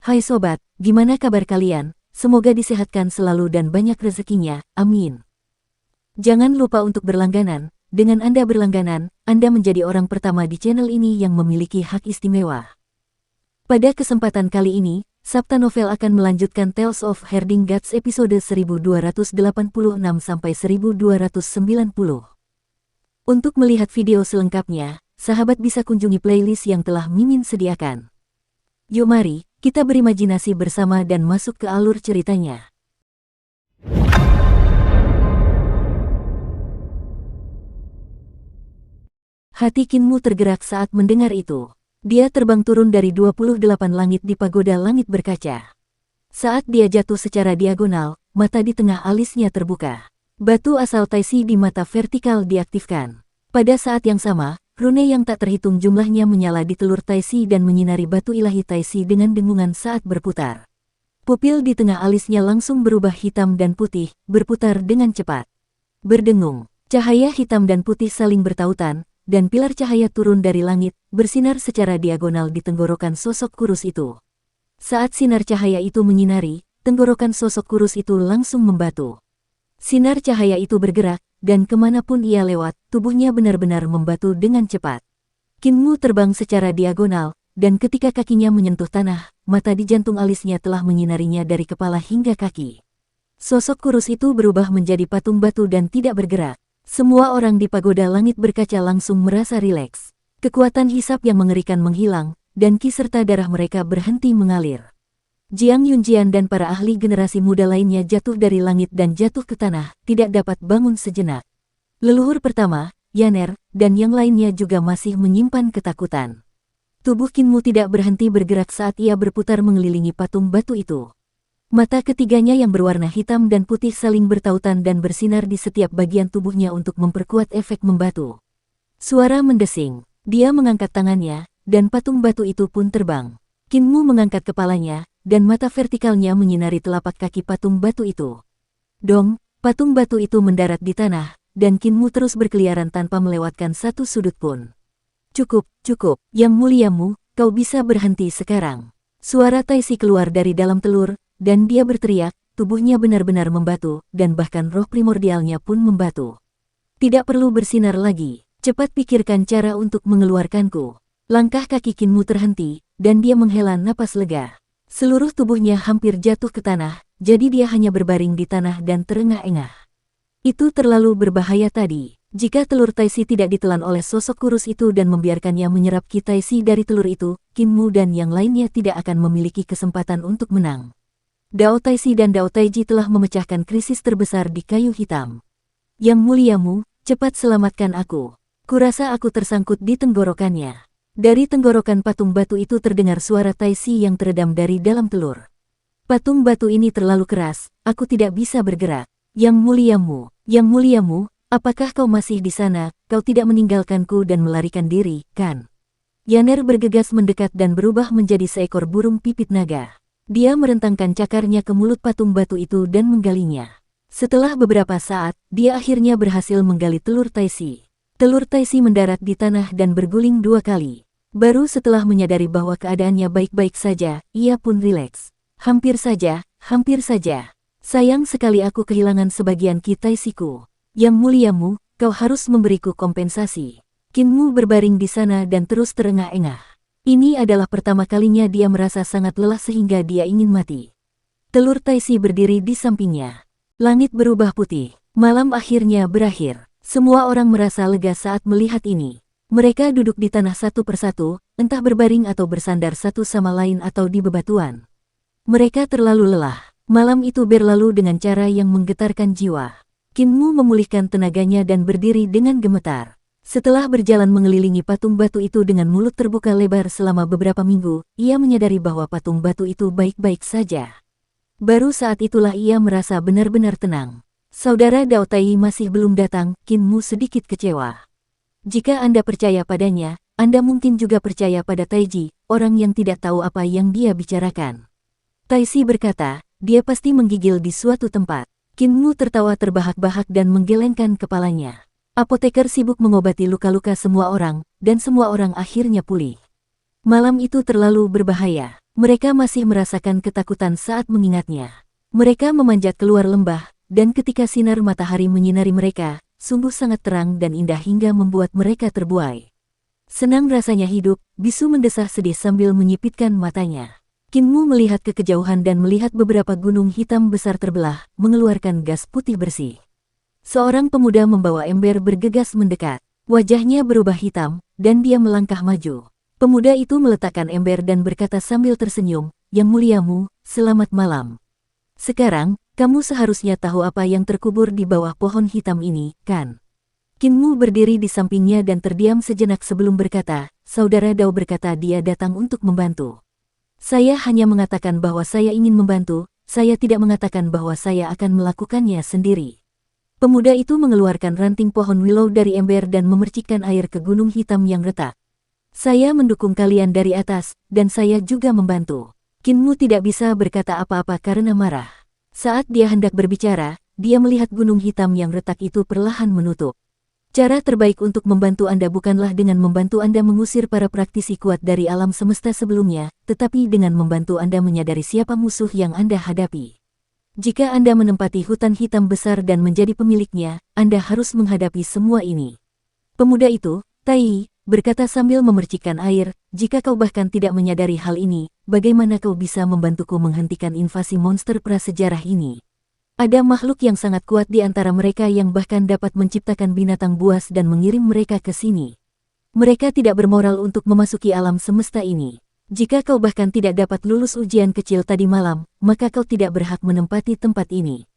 Hai sobat, gimana kabar kalian? Semoga disehatkan selalu dan banyak rezekinya, amin. Jangan lupa untuk berlangganan. Dengan Anda berlangganan, Anda menjadi orang pertama di channel ini yang memiliki hak istimewa. Pada kesempatan kali ini, Sabta Novel akan melanjutkan Tales of Herding Gods episode 1286-1290. Untuk melihat video selengkapnya, sahabat bisa kunjungi playlist yang telah Mimin sediakan. Yuk mari, kita berimajinasi bersama dan masuk ke alur ceritanya. Hati Kinmu tergerak saat mendengar itu. Dia terbang turun dari 28 langit di pagoda langit berkaca. Saat dia jatuh secara diagonal, mata di tengah alisnya terbuka. Batu asal Taisi di mata vertikal diaktifkan. Pada saat yang sama, rune yang tak terhitung jumlahnya menyala di telur Taisi dan menyinari batu ilahi Taisi dengan dengungan saat berputar. Pupil di tengah alisnya langsung berubah hitam dan putih, berputar dengan cepat. Berdengung, cahaya hitam dan putih saling bertautan, dan pilar cahaya turun dari langit, bersinar secara diagonal di tenggorokan sosok kurus itu. Saat sinar cahaya itu menyinari, tenggorokan sosok kurus itu langsung membatu. Sinar cahaya itu bergerak, dan kemanapun ia lewat, tubuhnya benar-benar membatu dengan cepat. Kinmu terbang secara diagonal, dan ketika kakinya menyentuh tanah, mata di jantung alisnya telah menyinarinya dari kepala hingga kaki. Sosok kurus itu berubah menjadi patung batu dan tidak bergerak. Semua orang di pagoda langit berkaca langsung merasa rileks. Kekuatan hisap yang mengerikan menghilang, dan ki serta darah mereka berhenti mengalir. Jiang Yunjian dan para ahli generasi muda lainnya jatuh dari langit dan jatuh ke tanah, tidak dapat bangun sejenak. Leluhur pertama, Yaner, dan yang lainnya juga masih menyimpan ketakutan. Tubuh Kinmu tidak berhenti bergerak saat ia berputar mengelilingi patung batu itu. Mata ketiganya yang berwarna hitam dan putih saling bertautan dan bersinar di setiap bagian tubuhnya untuk memperkuat efek membatu. Suara mendesing, dia mengangkat tangannya, dan patung batu itu pun terbang. Kinmu mengangkat kepalanya, dan mata vertikalnya menyinari telapak kaki patung batu itu. Dong, patung batu itu mendarat di tanah, dan Kinmu terus berkeliaran tanpa melewatkan satu sudut pun. Cukup, Yang Muliamu, kau bisa berhenti sekarang. Suara Taisi keluar dari dalam telur, dan dia berteriak, tubuhnya benar-benar membatu, dan bahkan roh primordialnya pun membatu. Tidak perlu bersinar lagi, cepat pikirkan cara untuk mengeluarkanku. Langkah kaki Kinmu terhenti, dan dia menghela napas lega. Seluruh tubuhnya hampir jatuh ke tanah, jadi dia hanya berbaring di tanah dan terengah-engah. Itu terlalu berbahaya tadi. Jika telur Taisi tidak ditelan oleh sosok kurus itu dan membiarkannya menyerap ki Taisi dari telur itu, Kinmu dan yang lainnya tidak akan memiliki kesempatan untuk menang. Dao Taisi dan Dao Taiji telah memecahkan krisis terbesar di kayu hitam. Yang Muliamu, cepat selamatkan aku. Kurasa aku tersangkut di tenggorokannya. Dari tenggorokan patung batu itu terdengar suara Taisi yang teredam dari dalam telur. Patung batu ini terlalu keras, aku tidak bisa bergerak. Yang Muliamu, apakah kau masih di sana? Kau tidak meninggalkanku dan melarikan diri, kan? Yaner bergegas mendekat dan berubah menjadi seekor burung pipit naga. Dia merentangkan cakarnya ke mulut patung batu itu dan menggalinya. Setelah beberapa saat, dia akhirnya berhasil menggali telur Taisi. Telur Taisi mendarat di tanah dan berguling 2 kali. Baru setelah menyadari bahwa keadaannya baik-baik saja, ia pun rileks. Hampir saja. Sayang sekali aku kehilangan sebagian ki Taisiku. Yang Muliamu, kau harus memberiku kompensasi. Kinmu berbaring di sana dan terus terengah-engah. Ini adalah pertama kalinya dia merasa sangat lelah sehingga dia ingin mati. Telur Taisi berdiri di sampingnya. Langit berubah putih. Malam akhirnya berakhir. Semua orang merasa lega saat melihat ini. Mereka duduk di tanah satu persatu, entah berbaring atau bersandar satu sama lain atau di bebatuan. Mereka terlalu lelah. Malam itu berlalu dengan cara yang menggetarkan jiwa. Kinmu memulihkan tenaganya dan berdiri dengan gemetar. Setelah berjalan mengelilingi patung batu itu dengan mulut terbuka lebar selama beberapa minggu, ia menyadari bahwa patung batu itu baik-baik saja. Baru saat itulah ia merasa benar-benar tenang. Saudara Dao Tai masih belum datang, Kinmu sedikit kecewa. Jika Anda percaya padanya, Anda mungkin juga percaya pada Taiji, orang yang tidak tahu apa yang dia bicarakan. Taisi berkata, dia pasti menggigil di suatu tempat. Kinmu tertawa terbahak-bahak dan menggelengkan kepalanya. Apoteker sibuk mengobati luka-luka semua orang, dan semua orang akhirnya pulih. Malam itu terlalu berbahaya. Mereka masih merasakan ketakutan saat mengingatnya. Mereka memanjat keluar lembah, dan ketika sinar matahari menyinari mereka, sungguh sangat terang dan indah hingga membuat mereka terbuai. Senang rasanya hidup, bisu mendesah sedih sambil menyipitkan matanya. Kinmu melihat ke kejauhan dan melihat beberapa gunung hitam besar terbelah, mengeluarkan gas putih bersih. Seorang pemuda membawa ember bergegas mendekat. Wajahnya berubah hitam, dan dia melangkah maju. Pemuda itu meletakkan ember dan berkata sambil tersenyum, "Yang muliamu, selamat malam. Sekarang, kamu seharusnya tahu apa yang terkubur di bawah pohon hitam ini, kan?" Kinmu berdiri di sampingnya dan terdiam sejenak sebelum berkata, "Saudara Dao berkata dia datang untuk membantu. Saya hanya mengatakan bahwa saya ingin membantu, saya tidak mengatakan bahwa saya akan melakukannya sendiri." Pemuda itu mengeluarkan ranting pohon willow dari ember dan memercikkan air ke gunung hitam yang retak. "Saya mendukung kalian dari atas, dan saya juga membantu." Kinmu tidak bisa berkata apa-apa karena marah. Saat dia hendak berbicara, dia melihat gunung hitam yang retak itu perlahan menutup. Cara terbaik untuk membantu Anda bukanlah dengan membantu Anda mengusir para praktisi kuat dari alam semesta sebelumnya, tetapi dengan membantu Anda menyadari siapa musuh yang Anda hadapi. Jika Anda menempati hutan hitam besar dan menjadi pemiliknya, Anda harus menghadapi semua ini. Pemuda itu, Tai, berkata sambil memercikkan air, "Jika kau bahkan tidak menyadari hal ini, bagaimana kau bisa membantuku menghentikan invasi monster prasejarah ini? Ada makhluk yang sangat kuat di antara mereka yang bahkan dapat menciptakan binatang buas dan mengirim mereka ke sini. Mereka tidak bermoral untuk memasuki alam semesta ini. Jika kau bahkan tidak dapat lulus ujian kecil tadi malam, maka kau tidak berhak menempati tempat ini."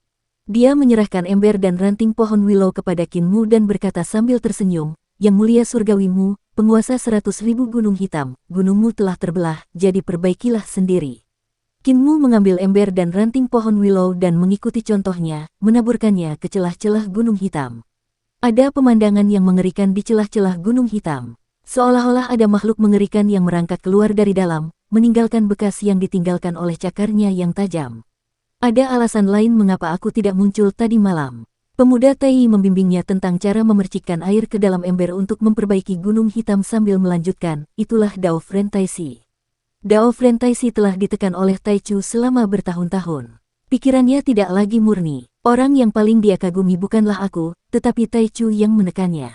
Dia menyerahkan ember dan ranting pohon willow kepada Kinmu dan berkata sambil tersenyum, "Yang mulia surgawimu, penguasa 100.000 gunung hitam, gunungmu telah terbelah, jadi perbaikilah sendiri." Kinmu mengambil ember dan ranting pohon willow dan mengikuti contohnya, menaburkannya ke celah-celah gunung hitam. Ada pemandangan yang mengerikan di celah-celah gunung hitam. Seolah-olah ada makhluk mengerikan yang merangkak keluar dari dalam, meninggalkan bekas yang ditinggalkan oleh cakarnya yang tajam. "Ada alasan lain mengapa aku tidak muncul tadi malam." Pemuda Tai membimbingnya tentang cara memercikkan air ke dalam ember untuk memperbaiki gunung hitam sambil melanjutkan, "Itulah Dao Frentaisi. Dao Frentaisi telah ditekan oleh Taichu selama bertahun-tahun. Pikirannya tidak lagi murni. Orang yang paling dia kagumi bukanlah aku, tetapi Taichu yang menekannya."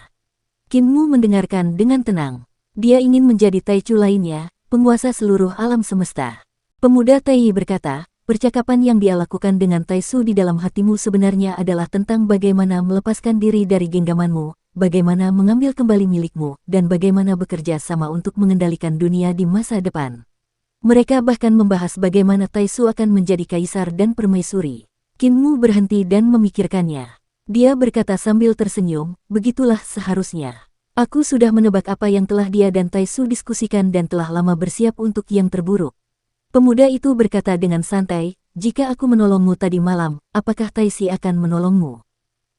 Kinmu mendengarkan dengan tenang. Dia ingin menjadi Taichu lainnya, penguasa seluruh alam semesta. Pemuda Tai berkata, "Percakapan yang dia lakukan dengan Taisu di dalam hatimu sebenarnya adalah tentang bagaimana melepaskan diri dari genggamanmu, bagaimana mengambil kembali milikmu, dan bagaimana bekerja sama untuk mengendalikan dunia di masa depan." Mereka bahkan membahas bagaimana Taisu akan menjadi kaisar dan permaisuri. Kinmu berhenti dan memikirkannya. Dia berkata sambil tersenyum, "Begitulah seharusnya. Aku sudah menebak apa yang telah dia dan Taisu diskusikan dan telah lama bersiap untuk yang terburuk." Pemuda itu berkata dengan santai, "Jika aku menolongmu tadi malam, apakah Taisi akan menolongmu?"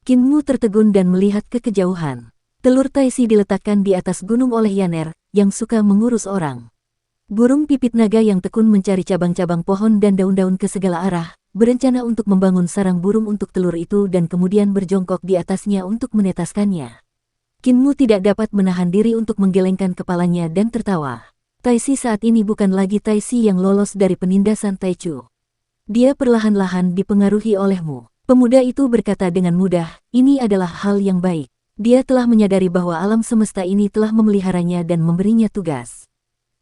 Kinmu tertegun dan melihat ke kejauhan. Telur Taisi diletakkan di atas gunung oleh Yaner, yang suka mengurus orang. Burung pipit naga yang tekun mencari cabang-cabang pohon dan daun-daun ke segala arah, berencana untuk membangun sarang burung untuk telur itu dan kemudian berjongkok di atasnya untuk menetaskannya. Kinmu tidak dapat menahan diri untuk menggelengkan kepalanya dan tertawa. Taisi saat ini bukan lagi Taisi yang lolos dari penindasan Taichu. Dia perlahan-lahan dipengaruhi olehmu. Pemuda itu berkata dengan mudah, "Ini adalah hal yang baik." Dia telah menyadari bahwa alam semesta ini telah memeliharanya dan memberinya tugas.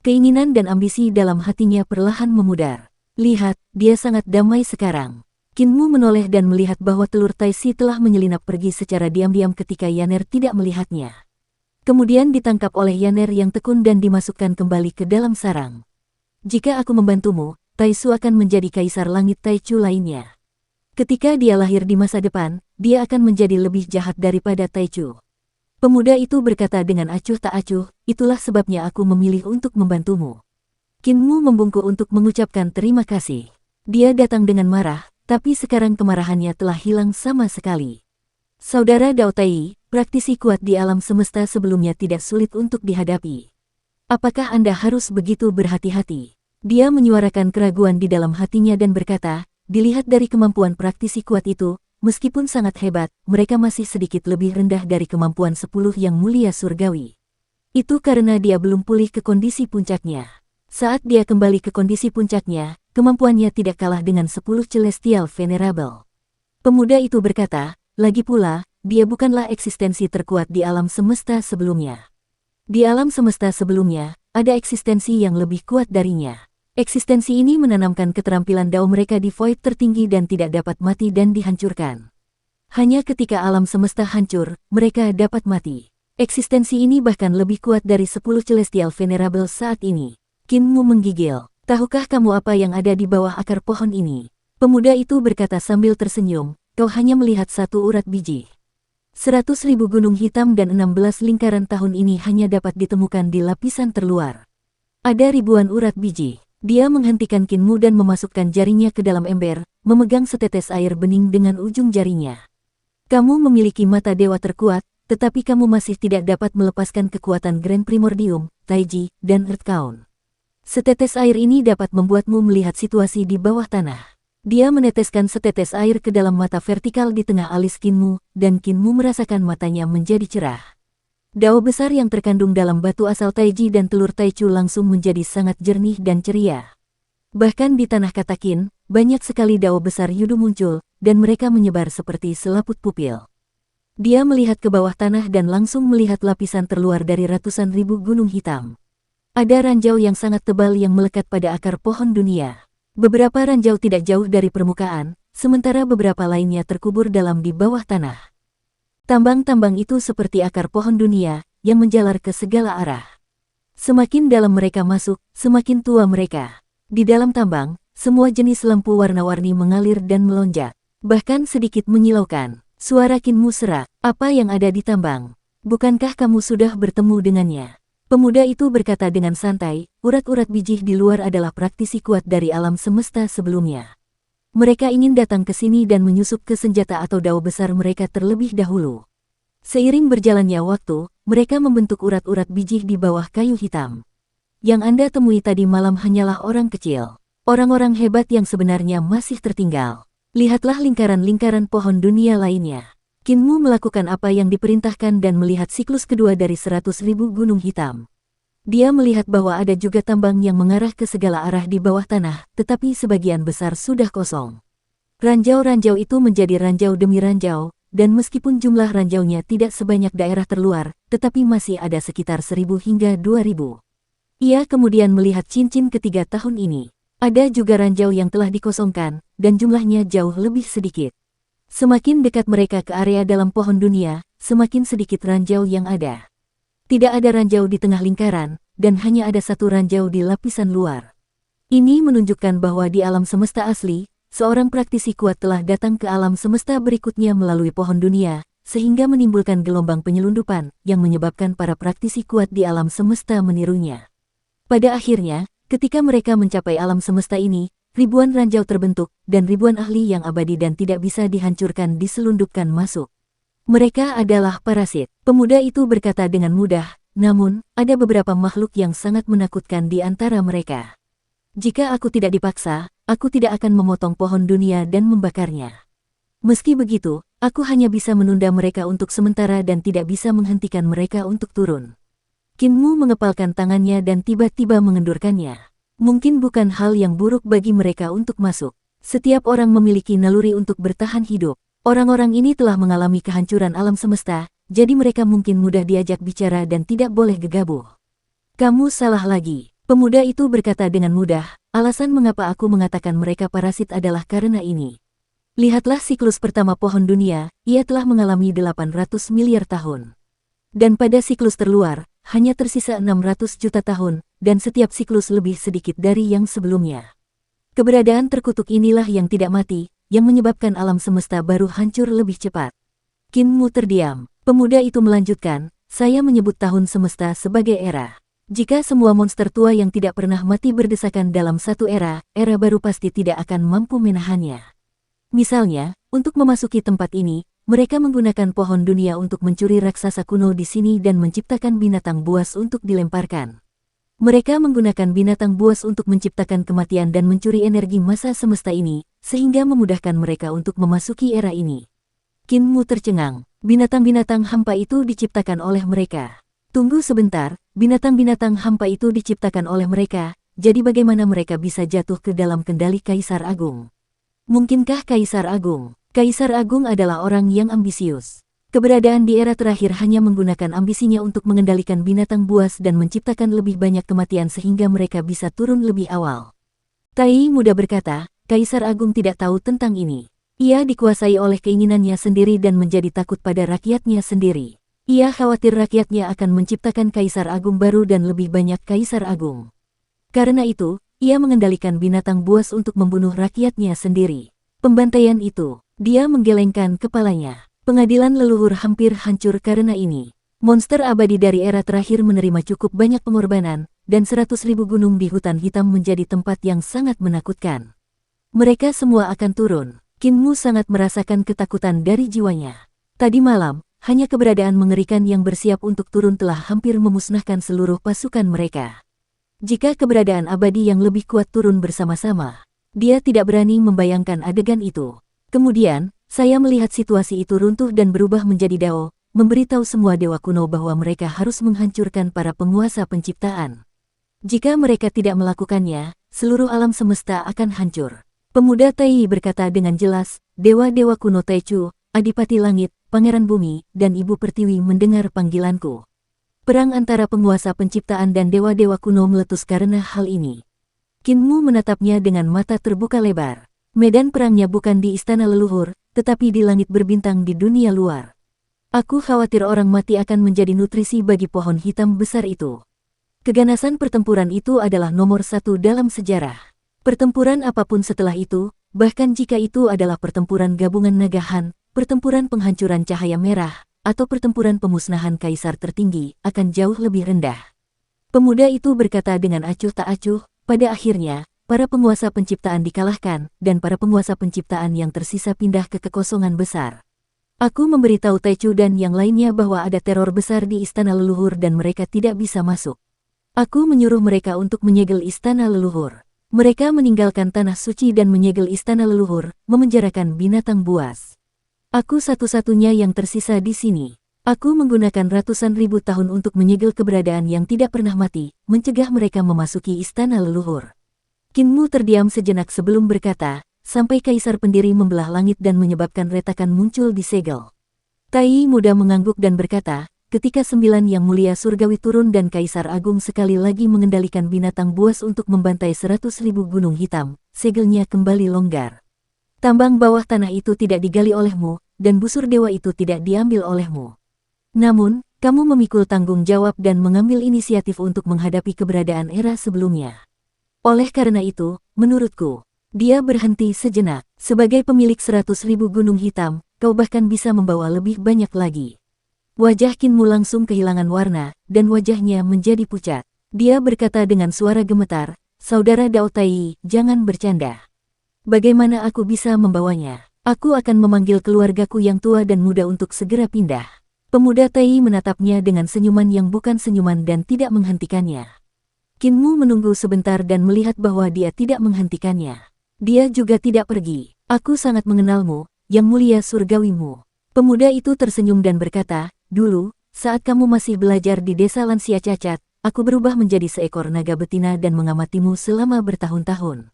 Keinginan dan ambisi dalam hatinya perlahan memudar. Lihat, dia sangat damai sekarang. Kinmu menoleh dan melihat bahwa telur Taisi telah menyelinap pergi secara diam-diam ketika Yaner tidak melihatnya. Kemudian ditangkap oleh Yaner yang tekun dan dimasukkan kembali ke dalam sarang. "Jika aku membantumu, Taisu akan menjadi kaisar langit Taichu lainnya. Ketika dia lahir di masa depan, dia akan menjadi lebih jahat daripada Taichu." Pemuda itu berkata dengan acuh tak acuh, "Itulah sebabnya aku memilih untuk membantumu." Kinmu membungkuk untuk mengucapkan terima kasih. Dia datang dengan marah, tapi sekarang kemarahannya telah hilang sama sekali. "Saudara Dao Tai, praktisi kuat di alam semesta sebelumnya tidak sulit untuk dihadapi. Apakah Anda harus begitu berhati-hati?" Dia menyuarakan keraguan di dalam hatinya dan berkata, "Dilihat dari kemampuan praktisi kuat itu, meskipun sangat hebat, mereka masih sedikit lebih rendah dari kemampuan 10 yang mulia surgawi. Itu karena dia belum pulih ke kondisi puncaknya. Saat dia kembali ke kondisi puncaknya, kemampuannya tidak kalah dengan 10 Celestial Venerable. Pemuda itu berkata, lagi pula, dia bukanlah eksistensi terkuat di alam semesta sebelumnya. Di alam semesta sebelumnya, ada eksistensi yang lebih kuat darinya. Eksistensi ini menanamkan keterampilan Dao mereka di void tertinggi dan tidak dapat mati dan dihancurkan. Hanya ketika alam semesta hancur, mereka dapat mati. Eksistensi ini bahkan lebih kuat dari 10 Celestial Venerable saat ini. Qin Mu menggigil. Tahukah kamu apa yang ada di bawah akar pohon ini? Pemuda itu berkata sambil tersenyum, kau hanya melihat satu urat biji. 100.000 gunung hitam dan 16 lingkaran tahun ini hanya dapat ditemukan di lapisan terluar. Ada ribuan urat biji. Dia menghentikan Qin Mu dan memasukkan jarinya ke dalam ember, memegang setetes air bening dengan ujung jarinya. Kamu memiliki mata dewa terkuat, tetapi kamu masih tidak dapat melepaskan kekuatan Grand Primordium, Taiji, dan Earth Count. Setetes air ini dapat membuatmu melihat situasi di bawah tanah. Dia meneteskan setetes air ke dalam mata vertikal di tengah alis Qin Mu, dan Qin Mu merasakan matanya menjadi cerah. Dao besar yang terkandung dalam batu asal Taiji dan telur Taichu langsung menjadi sangat jernih dan ceria. Bahkan di tanah kata Qin, banyak sekali dao besar Yudu muncul, dan mereka menyebar seperti selaput pupil. Dia melihat ke bawah tanah dan langsung melihat lapisan terluar dari ratusan ribu gunung hitam. Ada ranjau yang sangat tebal yang melekat pada akar pohon dunia. Beberapa ranjau tidak jauh dari permukaan, sementara beberapa lainnya terkubur dalam di bawah tanah. Tambang-tambang itu seperti akar pohon dunia, yang menjalar ke segala arah. Semakin dalam mereka masuk, semakin tua mereka. Di dalam tambang, semua jenis lampu warna-warni mengalir dan melonjak. Bahkan sedikit menyilaukan. Suara Qin Mu serak, apa yang ada di tambang? Bukankah kamu sudah bertemu dengannya? Pemuda itu berkata dengan santai, urat-urat biji di luar adalah praktisi kuat dari alam semesta sebelumnya. Mereka ingin datang ke sini dan menyusup ke senjata atau dao besar mereka terlebih dahulu. Seiring berjalannya waktu, mereka membentuk urat-urat biji di bawah kayu hitam. Yang Anda temui tadi malam hanyalah orang kecil. Orang-orang hebat yang sebenarnya masih tertinggal. Lihatlah lingkaran-lingkaran pohon dunia lainnya. Qin Mu melakukan apa yang diperintahkan dan melihat siklus kedua dari 100.000 gunung hitam. Dia melihat bahwa ada juga tambang yang mengarah ke segala arah di bawah tanah, tetapi sebagian besar sudah kosong. Ranjau-ranjau itu menjadi ranjau demi ranjau, dan meskipun jumlah ranjaunya tidak sebanyak daerah terluar, tetapi masih ada sekitar 1.000 hingga 2.000. Ia kemudian melihat cincin ketiga tahun ini. Ada juga ranjau yang telah dikosongkan, dan jumlahnya jauh lebih sedikit. Semakin dekat mereka ke area dalam pohon dunia, semakin sedikit ranjau yang ada. Tidak ada ranjau di tengah lingkaran, dan hanya ada satu ranjau di lapisan luar. Ini menunjukkan bahwa di alam semesta asli, seorang praktisi kuat telah datang ke alam semesta berikutnya melalui pohon dunia, sehingga menimbulkan gelombang penyelundupan yang menyebabkan para praktisi kuat di alam semesta menirunya. Pada akhirnya, ketika mereka mencapai alam semesta ini, ribuan ranjau terbentuk, dan ribuan ahli yang abadi dan tidak bisa dihancurkan diselundupkan masuk. Mereka adalah parasit. Pemuda itu berkata dengan mudah, namun, ada beberapa makhluk yang sangat menakutkan di antara mereka. Jika aku tidak dipaksa, aku tidak akan memotong pohon dunia dan membakarnya. Meski begitu, aku hanya bisa menunda mereka untuk sementara dan tidak bisa menghentikan mereka untuk turun. Qin Mu mengepalkan tangannya dan tiba-tiba mengendurkannya. Mungkin bukan hal yang buruk bagi mereka untuk masuk. Setiap orang memiliki naluri untuk bertahan hidup. Orang-orang ini telah mengalami kehancuran alam semesta, jadi mereka mungkin mudah diajak bicara dan tidak boleh gegabah. Kamu salah lagi. Pemuda itu berkata dengan mudah, alasan mengapa aku mengatakan mereka parasit adalah karena ini. Lihatlah siklus pertama pohon dunia, ia telah mengalami 800 miliar tahun. Dan pada siklus terluar, hanya tersisa 600 juta tahun, dan setiap siklus lebih sedikit dari yang sebelumnya. Keberadaan terkutuk inilah yang tidak mati, yang menyebabkan alam semesta baru hancur lebih cepat. Qin Mu terdiam. Pemuda itu melanjutkan, saya menyebut tahun semesta sebagai era. Jika semua monster tua yang tidak pernah mati berdesakan dalam satu era baru pasti tidak akan mampu menahannya. Misalnya, untuk memasuki tempat ini, mereka menggunakan pohon dunia untuk mencuri raksasa kuno di sini dan menciptakan binatang buas untuk dilemparkan. Mereka menggunakan binatang buas untuk menciptakan kematian dan mencuri energi massa semesta ini, sehingga memudahkan mereka untuk memasuki era ini. Qin Mu tercengang, binatang-binatang hampa itu diciptakan oleh mereka. Tunggu sebentar, binatang-binatang hampa itu diciptakan oleh mereka, jadi bagaimana mereka bisa jatuh ke dalam kendali Kaisar Agung? Mungkinkah Kaisar Agung? Kaisar Agung adalah orang yang ambisius. Keberadaan di era terakhir hanya menggunakan ambisinya untuk mengendalikan binatang buas dan menciptakan lebih banyak kematian sehingga mereka bisa turun lebih awal. Tai muda berkata, Kaisar Agung tidak tahu tentang ini. Ia dikuasai oleh keinginannya sendiri dan menjadi takut pada rakyatnya sendiri. Ia khawatir rakyatnya akan menciptakan Kaisar Agung baru dan lebih banyak Kaisar Agung. Karena itu, ia mengendalikan binatang buas untuk membunuh rakyatnya sendiri. Pembantaian itu, dia menggelengkan kepalanya. Pengadilan leluhur hampir hancur karena ini. Monster abadi dari era terakhir menerima cukup banyak pengorbanan, dan 100.000 gunung di hutan hitam menjadi tempat yang sangat menakutkan. Mereka semua akan turun. Qin Mu sangat merasakan ketakutan dari jiwanya. Tadi malam, hanya keberadaan mengerikan yang bersiap untuk turun telah hampir memusnahkan seluruh pasukan mereka. Jika keberadaan abadi yang lebih kuat turun bersama-sama, dia tidak berani membayangkan adegan itu. Kemudian, saya melihat situasi itu runtuh dan berubah menjadi Dao, memberitahu semua dewa kuno bahwa mereka harus menghancurkan para penguasa penciptaan. Jika mereka tidak melakukannya, seluruh alam semesta akan hancur. Pemuda Tai berkata dengan jelas, dewa-dewa kuno Taichu, Adipati Langit, Pangeran Bumi, dan Ibu Pertiwi mendengar panggilanku. Perang antara penguasa penciptaan dan dewa-dewa kuno meletus karena hal ini. Qin Mu menatapnya dengan mata terbuka lebar. Medan perangnya bukan di istana leluhur, tetapi di langit berbintang di dunia luar. Aku khawatir orang mati akan menjadi nutrisi bagi pohon hitam besar itu. Keganasan pertempuran itu adalah nomor 1 dalam sejarah. Pertempuran apapun setelah itu, bahkan jika itu adalah pertempuran gabungan nagahan, pertempuran penghancuran cahaya merah, atau pertempuran pemusnahan kaisar tertinggi, akan jauh lebih rendah. Pemuda itu berkata dengan acuh tak acuh, pada akhirnya, para penguasa penciptaan dikalahkan, dan para penguasa penciptaan yang tersisa pindah ke kekosongan besar. Aku memberitahu Taichu dan yang lainnya bahwa ada teror besar di istana leluhur dan mereka tidak bisa masuk. Aku menyuruh mereka untuk menyegel istana leluhur. Mereka meninggalkan tanah suci dan menyegel istana leluhur, memenjarakan binatang buas. Aku satu-satunya yang tersisa di sini. Aku menggunakan ratusan ribu tahun untuk menyegel keberadaan yang tidak pernah mati, mencegah mereka memasuki istana leluhur. Qin Mu terdiam sejenak sebelum berkata, sampai kaisar pendiri membelah langit dan menyebabkan retakan muncul di segel. Tai muda mengangguk dan berkata, ketika 9 yang mulia surgawi turun dan Kaisar Agung sekali lagi mengendalikan binatang buas untuk membantai 100.000 gunung hitam, segelnya kembali longgar. Tambang bawah tanah itu tidak digali olehmu, dan busur dewa itu tidak diambil olehmu. Namun, kamu memikul tanggung jawab dan mengambil inisiatif untuk menghadapi keberadaan era sebelumnya. Oleh karena itu, menurutku, dia berhenti sejenak. Sebagai pemilik 100.000 gunung hitam, kau bahkan bisa membawa lebih banyak lagi. Wajah Qin Mu langsung kehilangan warna, dan wajahnya menjadi pucat. Dia berkata dengan suara gemetar, Saudara Dao Tai, jangan bercanda. Bagaimana aku bisa membawanya? Aku akan memanggil keluargaku yang tua dan muda untuk segera pindah. Pemuda Tai menatapnya dengan senyuman yang bukan senyuman dan tidak menghentikannya. Qin Mu menunggu sebentar dan melihat bahwa dia tidak menghentikannya. Dia juga tidak pergi. Aku sangat mengenalmu, yang mulia surgawimu. Pemuda itu tersenyum dan berkata, dulu, saat kamu masih belajar di desa lansia cacat, aku berubah menjadi seekor naga betina dan mengamatimu selama bertahun-tahun.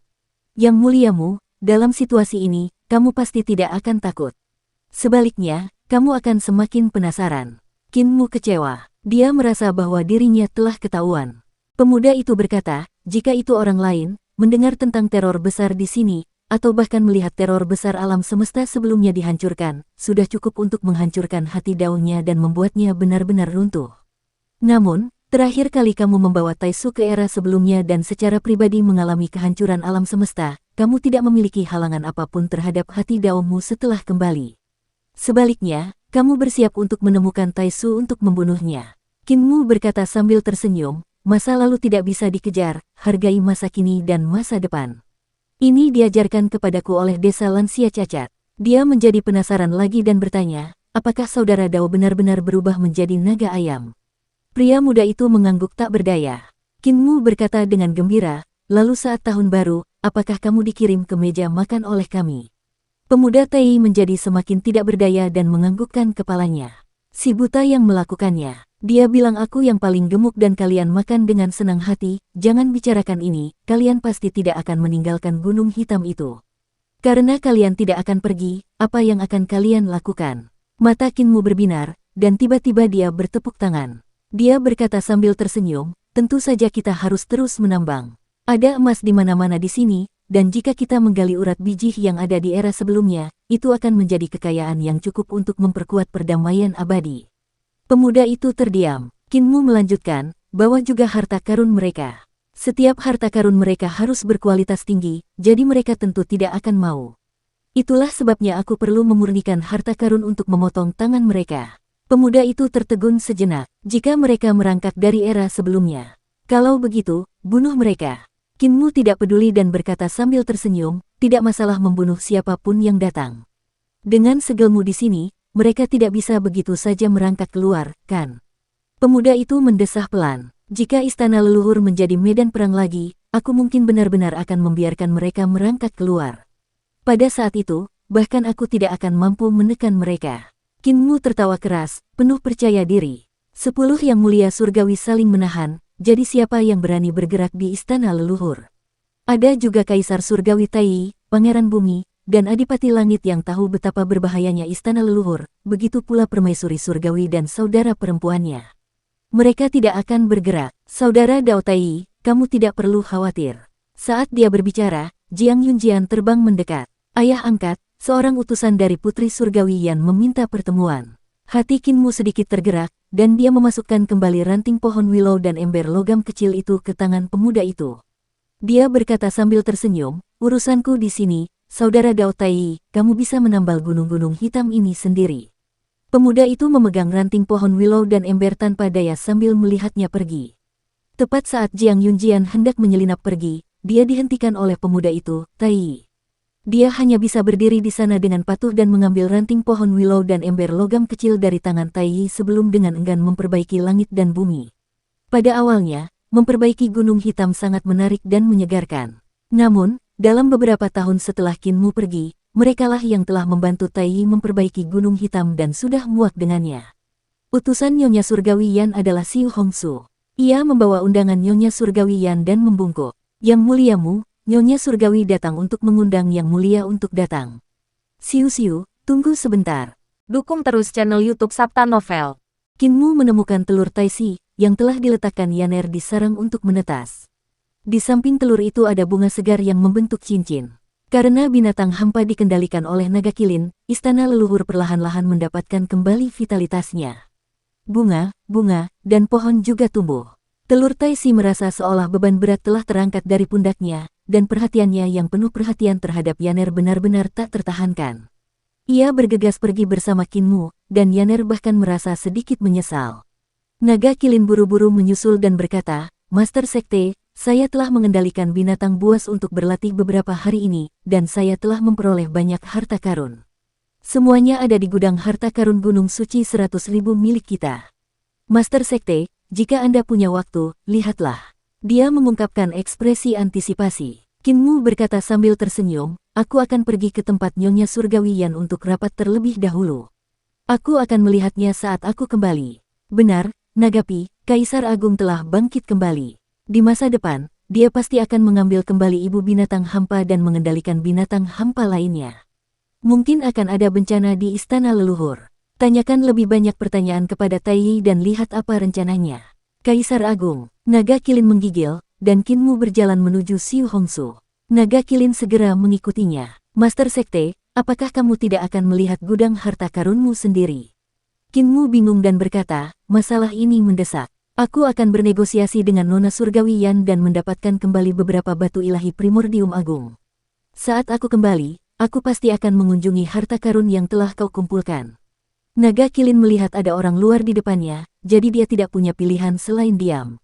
Yang muliamu, dalam situasi ini, kamu pasti tidak akan takut. Sebaliknya, kamu akan semakin penasaran. Qin Mu kecewa. Dia merasa bahwa dirinya telah ketahuan. Pemuda itu berkata, jika itu orang lain, mendengar tentang teror besar di sini, atau bahkan melihat teror besar alam semesta sebelumnya dihancurkan, sudah cukup untuk menghancurkan hati daunnya dan membuatnya benar-benar runtuh. Namun, terakhir kali kamu membawa Taisu ke era sebelumnya dan secara pribadi mengalami kehancuran alam semesta, kamu tidak memiliki halangan apapun terhadap hati daunmu setelah kembali. Sebaliknya, kamu bersiap untuk menemukan Taisu untuk membunuhnya. Qin Mu berkata sambil tersenyum, masa lalu tidak bisa dikejar, hargai masa kini dan masa depan. Ini diajarkan kepadaku oleh desa lansia cacat. Dia menjadi penasaran lagi dan bertanya, apakah saudara Dao benar-benar berubah menjadi naga ayam? Pria muda itu mengangguk tak berdaya. Qin Mu berkata dengan gembira, lalu saat tahun baru, apakah kamu dikirim ke meja makan oleh kami? Pemuda Tai menjadi semakin tidak berdaya dan menganggukkan kepalanya. Si buta yang melakukannya. Dia bilang aku yang paling gemuk dan kalian makan dengan senang hati, jangan bicarakan ini, kalian pasti tidak akan meninggalkan gunung hitam itu. Karena kalian tidak akan pergi, apa yang akan kalian lakukan? Mata Kinmu berbinar, dan tiba-tiba dia bertepuk tangan. Dia berkata sambil tersenyum, tentu saja kita harus terus menambang. Ada emas di mana-mana di sini, dan jika kita menggali urat biji yang ada di era sebelumnya, itu akan menjadi kekayaan yang cukup untuk memperkuat perdamaian abadi. Pemuda itu terdiam. Kinmu melanjutkan, bawa juga harta karun mereka. Setiap harta karun mereka harus berkualitas tinggi, jadi mereka tentu tidak akan mau. Itulah sebabnya aku perlu memurnikan harta karun untuk memotong tangan mereka. Pemuda itu tertegun sejenak, jika mereka merangkak dari era sebelumnya. Kalau begitu, bunuh mereka. Kinmu tidak peduli dan berkata sambil tersenyum, tidak masalah membunuh siapapun yang datang. Dengan segelmu di sini, mereka tidak bisa begitu saja merangkak keluar, kan? Pemuda itu mendesah pelan. Jika istana leluhur menjadi medan perang lagi, aku mungkin benar-benar akan membiarkan mereka merangkak keluar. Pada saat itu, bahkan aku tidak akan mampu menekan mereka. Kinmu tertawa keras, penuh percaya diri. 10 yang mulia surgawi saling menahan, jadi siapa yang berani bergerak di istana leluhur? Ada juga Kaisar Surgawi Tai, Pangeran Bumi, dan Adipati Langit yang tahu betapa berbahayanya istana leluhur, begitu pula Permaisuri Surgawi dan saudara perempuannya. Mereka tidak akan bergerak. Saudara Dao Tai, kamu tidak perlu khawatir. Saat dia berbicara, Jiang Yunjian terbang mendekat. Ayah angkat, seorang utusan dari Putri Surgawi Yan meminta pertemuan. Hati Kinmu sedikit tergerak, dan dia memasukkan kembali ranting pohon willow dan ember logam kecil itu ke tangan pemuda itu. Dia berkata sambil tersenyum, urusanku di sini, Saudara Dao Tai, kamu bisa menambal gunung-gunung hitam ini sendiri. Pemuda itu memegang ranting pohon willow dan ember tanpa daya sambil melihatnya pergi. Tepat saat Jiang Yunjian hendak menyelinap pergi, dia dihentikan oleh pemuda itu, Tai. Dia hanya bisa berdiri di sana dengan patuh dan mengambil ranting pohon willow dan ember logam kecil dari tangan Tai sebelum dengan enggan memperbaiki langit dan bumi. Pada awalnya, memperbaiki gunung hitam sangat menarik dan menyegarkan. Namun, dalam beberapa tahun setelah Kinmu pergi, merekalah yang telah membantu Tai memperbaiki gunung hitam dan sudah muak dengannya. Utusan Nyonya Surgawi Yan adalah Siu Hongsu. Ia membawa undangan Nyonya Surgawi Yan dan membungkuk. Yang muliamu, Nyonya Surgawi datang untuk mengundang Yang Mulia untuk datang. Siu, tunggu sebentar. Dukung terus channel YouTube Sabta Novel. Kinmu menemukan telur taisi yang telah diletakkan Yaner di sarang untuk menetas. Di samping telur itu ada bunga segar yang membentuk cincin. Karena binatang hampa dikendalikan oleh naga kilin, istana leluhur perlahan-lahan mendapatkan kembali vitalitasnya. Bunga, dan pohon juga tumbuh. Telur taisi merasa seolah beban berat telah terangkat dari pundaknya, dan perhatiannya yang penuh perhatian terhadap Yaner benar-benar tak tertahankan. Ia bergegas pergi bersama Kinmu, dan Yaner bahkan merasa sedikit menyesal. Naga kilin buru-buru menyusul dan berkata, Master Sekte, saya telah mengendalikan binatang buas untuk berlatih beberapa hari ini, dan saya telah memperoleh banyak harta karun. Semuanya ada di gudang harta karun Gunung Suci 100.000 milik kita. Master Sekte, jika Anda punya waktu, lihatlah. Dia mengungkapkan ekspresi antisipasi. Kinmu berkata sambil tersenyum, aku akan pergi ke tempat Nyonya Surgawi Yan untuk rapat terlebih dahulu. Aku akan melihatnya saat aku kembali. Benar, Nagapi, Kaisar Agung telah bangkit kembali. Di masa depan, dia pasti akan mengambil kembali ibu binatang hampa dan mengendalikan binatang hampa lainnya. Mungkin akan ada bencana di istana leluhur. Tanyakan lebih banyak pertanyaan kepada Tai dan lihat apa rencananya. Kaisar Agung, naga kilin menggigil, dan Kinmu berjalan menuju Siu Hongsu. Naga kilin segera mengikutinya. Master Sekte, apakah kamu tidak akan melihat gudang harta karunmu sendiri? Kinmu bingung dan berkata, masalah ini mendesak. Aku akan bernegosiasi dengan Nona Surgawi Yan dan mendapatkan kembali beberapa batu ilahi primordium agung. Saat aku kembali, aku pasti akan mengunjungi harta karun yang telah kau kumpulkan. Naga kilin melihat ada orang luar di depannya, jadi dia tidak punya pilihan selain diam.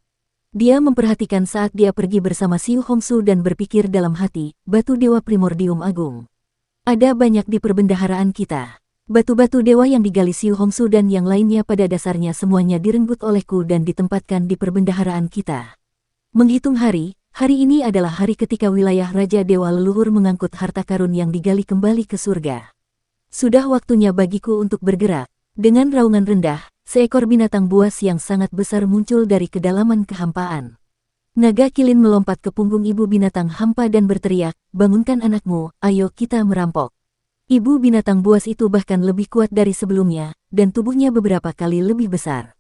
Dia memperhatikan saat dia pergi bersama Siu Hongsu dan berpikir dalam hati, batu dewa primordium agung. Ada banyak di perbendaharaan kita. Batu-batu dewa yang digali Siu Hongsu dan yang lainnya pada dasarnya semuanya direnggut olehku dan ditempatkan di perbendaharaan kita. Menghitung hari ini adalah hari ketika wilayah Raja Dewa Leluhur mengangkut harta karun yang digali kembali ke surga. Sudah waktunya bagiku untuk bergerak. Dengan raungan rendah, seekor binatang buas yang sangat besar muncul dari kedalaman kehampaan. Naga Kilin melompat ke punggung ibu binatang hampa dan berteriak, "Bangunkan anakmu, ayo kita merampok." Ibu binatang buas itu bahkan lebih kuat dari sebelumnya, dan tubuhnya beberapa kali lebih besar.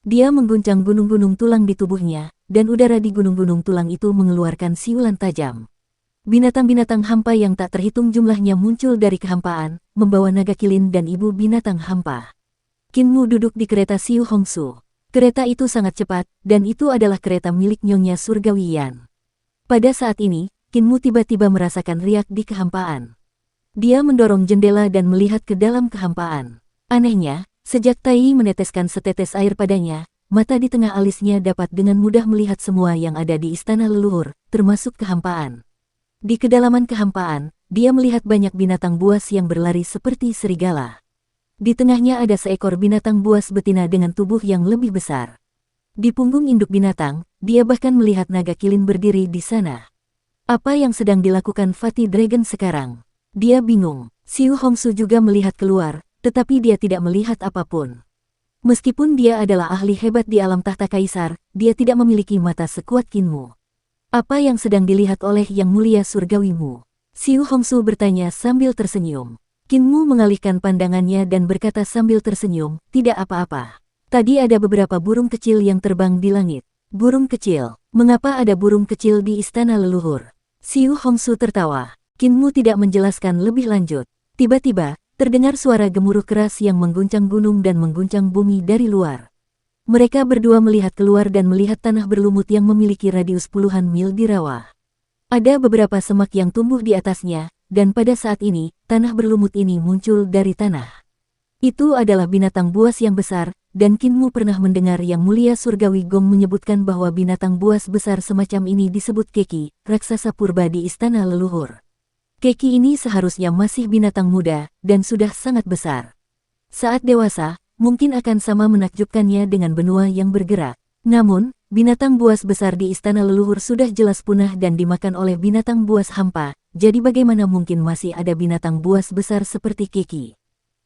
Dia mengguncang gunung-gunung tulang di tubuhnya, dan udara di gunung-gunung tulang itu mengeluarkan siulan tajam. Binatang-binatang hampa yang tak terhitung jumlahnya muncul dari kehampaan, membawa Naga Kilin dan ibu binatang hampa. Kinmu duduk di kereta Siu Hongsu. Kereta itu sangat cepat, dan itu adalah kereta milik Nyonya Surgawi Yan. Pada saat ini, Kinmu tiba-tiba merasakan riak di kehampaan. Dia mendorong jendela dan melihat ke dalam kehampaan. Anehnya, sejak Tai meneteskan setetes air padanya, mata di tengah alisnya dapat dengan mudah melihat semua yang ada di istana leluhur, termasuk kehampaan. Di kedalaman kehampaan, dia melihat banyak binatang buas yang berlari seperti serigala. Di tengahnya ada seekor binatang buas betina dengan tubuh yang lebih besar. Di punggung induk binatang, dia bahkan melihat Naga Kilin berdiri di sana. Apa yang sedang dilakukan Fatih Dragon sekarang? Dia bingung. Siu Hongsu juga melihat keluar, tetapi dia tidak melihat apapun. Meskipun dia adalah ahli hebat di alam tahta kaisar, dia tidak memiliki mata sekuat Kinmu. Apa yang sedang dilihat oleh Yang Mulia Surgawimu? Siu Hongsu bertanya sambil tersenyum. Kinmu mengalihkan pandangannya dan berkata sambil tersenyum, "Tidak apa-apa. Tadi ada beberapa burung kecil yang terbang di langit." "Burung kecil? Mengapa ada burung kecil di istana leluhur?" Siu Hongsu tertawa. Kinmu tidak menjelaskan lebih lanjut. Tiba-tiba, terdengar suara gemuruh keras yang mengguncang gunung dan mengguncang bumi dari luar. Mereka berdua melihat keluar dan melihat tanah berlumut yang memiliki radius puluhan mil di rawa. Ada beberapa semak yang tumbuh di atasnya, dan pada saat ini, tanah berlumut ini muncul dari tanah. Itu adalah binatang buas yang besar, dan Kinmu pernah mendengar Yang Mulia Surgawi Gong menyebutkan bahwa binatang buas besar semacam ini disebut Keki, raksasa purba di istana leluhur. Keki ini seharusnya masih binatang muda, dan sudah sangat besar. Saat dewasa, mungkin akan sama menakjubkannya dengan benua yang bergerak. Namun, binatang buas besar di istana leluhur sudah jelas punah dan dimakan oleh binatang buas hampa, jadi bagaimana mungkin masih ada binatang buas besar seperti Keki?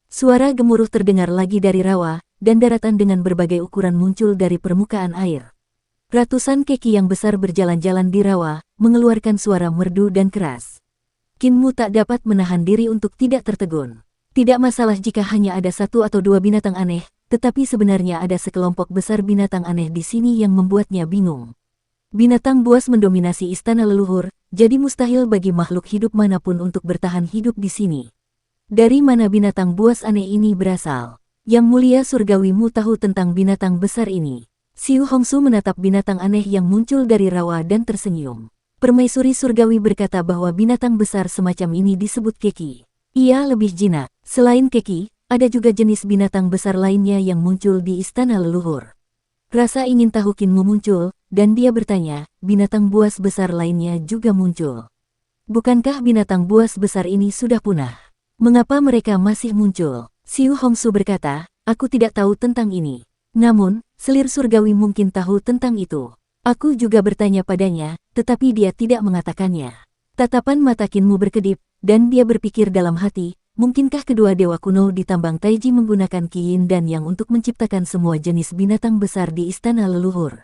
Suara gemuruh terdengar lagi dari rawa, dan daratan dengan berbagai ukuran muncul dari permukaan air. Ratusan Keki yang besar berjalan-jalan di rawa, mengeluarkan suara merdu dan keras. Kinmu tak dapat menahan diri untuk tidak tertegun. Tidak masalah jika hanya ada satu atau dua binatang aneh, tetapi sebenarnya ada sekelompok besar binatang aneh di sini yang membuatnya bingung. Binatang buas mendominasi istana leluhur, jadi mustahil bagi makhluk hidup manapun untuk bertahan hidup di sini. Dari mana binatang buas aneh ini berasal? Yang Mulia Surgawimu tahu tentang binatang besar ini. Siu Hongsu menatap binatang aneh yang muncul dari rawa dan tersenyum. Permaisuri Surgawi berkata bahwa binatang besar semacam ini disebut Keki. Ia lebih jinak. Selain Keki, ada juga jenis binatang besar lainnya yang muncul di istana leluhur. Rasa ingin tahu Kinmu muncul, dan dia bertanya, binatang buas besar lainnya juga muncul. Bukankah binatang buas besar ini sudah punah? Mengapa mereka masih muncul? Siu Hongsu berkata, aku tidak tahu tentang ini. Namun, selir surgawi mungkin tahu tentang itu. Aku juga bertanya padanya, tetapi dia tidak mengatakannya. Tatapan mata Kinmu berkedip, dan dia berpikir dalam hati, mungkinkah kedua dewa kuno di tambang Taiji menggunakan Qi Yin dan Yang untuk menciptakan semua jenis binatang besar di istana leluhur?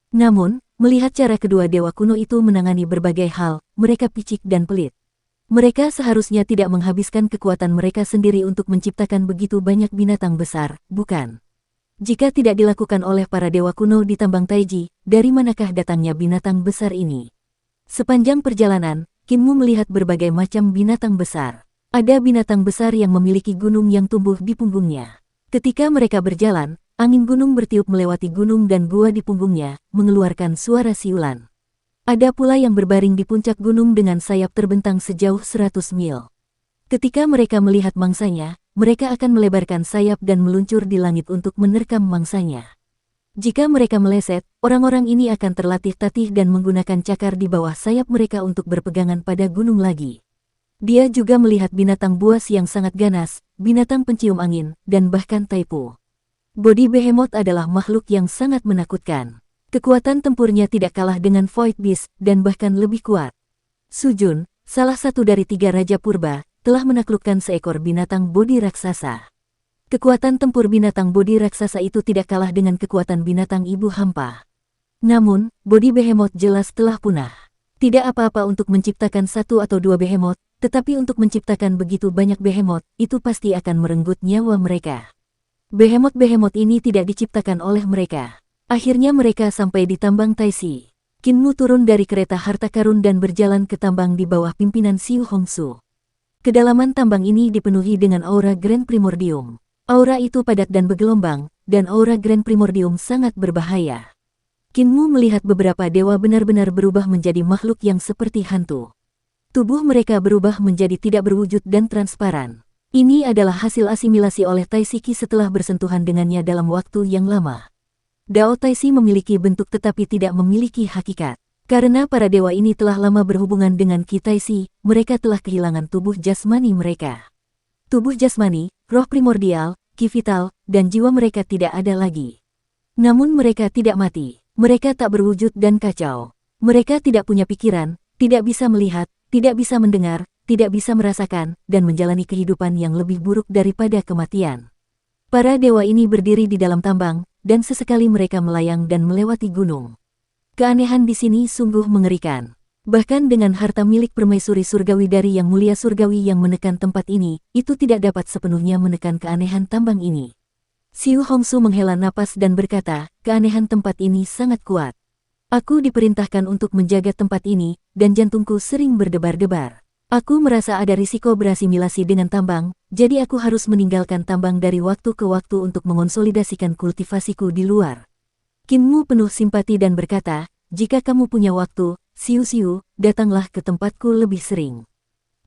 Namun, melihat cara kedua dewa kuno itu menangani berbagai hal, mereka picik dan pelit. Mereka seharusnya tidak menghabiskan kekuatan mereka sendiri untuk menciptakan begitu banyak binatang besar, bukan? Jika tidak dilakukan oleh para dewa kuno di tambang Taiji, dari manakah datangnya binatang besar ini? Sepanjang perjalanan, Kinmu melihat berbagai macam binatang besar. Ada binatang besar yang memiliki gunung yang tumbuh di punggungnya. Ketika mereka berjalan, angin gunung bertiup melewati gunung dan gua di punggungnya, mengeluarkan suara siulan. Ada pula yang berbaring di puncak gunung dengan sayap terbentang sejauh 100 mil. Ketika mereka melihat mangsanya, mereka akan melebarkan sayap dan meluncur di langit untuk menerkam mangsanya. Jika mereka meleset, orang-orang ini akan terlatih-tatih dan menggunakan cakar di bawah sayap mereka untuk berpegangan pada gunung lagi. Dia juga melihat binatang buas yang sangat ganas, binatang pencium angin, dan bahkan taipu. Bodi Behemoth adalah makhluk yang sangat menakutkan. Kekuatan tempurnya tidak kalah dengan Void Beast, dan bahkan lebih kuat. Sujun, salah satu dari 3 Raja Purba, telah menaklukkan seekor binatang bodi raksasa. Kekuatan tempur binatang bodi raksasa itu tidak kalah dengan kekuatan binatang ibu hampa. Namun, bodi behemoth jelas telah punah. Tidak apa-apa untuk menciptakan satu atau dua behemoth, tetapi untuk menciptakan begitu banyak behemoth, itu pasti akan merenggut nyawa mereka. Behemoth-behemoth ini tidak diciptakan oleh mereka. Akhirnya mereka sampai di tambang Taisi. Kinmu turun dari kereta harta karun dan berjalan ke tambang di bawah pimpinan Xiu Hongsu. Kedalaman tambang ini dipenuhi dengan aura Grand Primordium. Aura itu padat dan bergelombang, dan aura Grand Primordium sangat berbahaya. Kinmu melihat beberapa dewa benar-benar berubah menjadi makhluk yang seperti hantu. Tubuh mereka berubah menjadi tidak berwujud dan transparan. Ini adalah hasil asimilasi oleh Taisiki setelah bersentuhan dengannya dalam waktu yang lama. Dao Taisi memiliki bentuk tetapi tidak memiliki hakikat. Karena para dewa ini telah lama berhubungan dengan Ki Taisi, mereka telah kehilangan tubuh jasmani mereka. Tubuh jasmani, roh primordial, ki vital, dan jiwa mereka tidak ada lagi. Namun mereka tidak mati. Mereka tak berwujud dan kacau. Mereka tidak punya pikiran, tidak bisa melihat, tidak bisa mendengar, tidak bisa merasakan, dan menjalani kehidupan yang lebih buruk daripada kematian. Para dewa ini berdiri di dalam tambang, dan sesekali mereka melayang dan melewati gunung. Keanehan di sini sungguh mengerikan. Bahkan dengan harta milik permaisuri surgawi dari yang mulia surgawi yang menekan tempat ini, itu tidak dapat sepenuhnya menekan keanehan tambang ini. Xiu Hongsu menghela napas dan berkata, keanehan tempat ini sangat kuat. Aku diperintahkan untuk menjaga tempat ini, dan jantungku sering berdebar-debar. Aku merasa ada risiko berasimilasi dengan tambang, jadi aku harus meninggalkan tambang dari waktu ke waktu untuk mengonsolidasikan kultivasiku di luar. Kinmu penuh simpati dan berkata, jika kamu punya waktu, Xiu, datanglah ke tempatku lebih sering.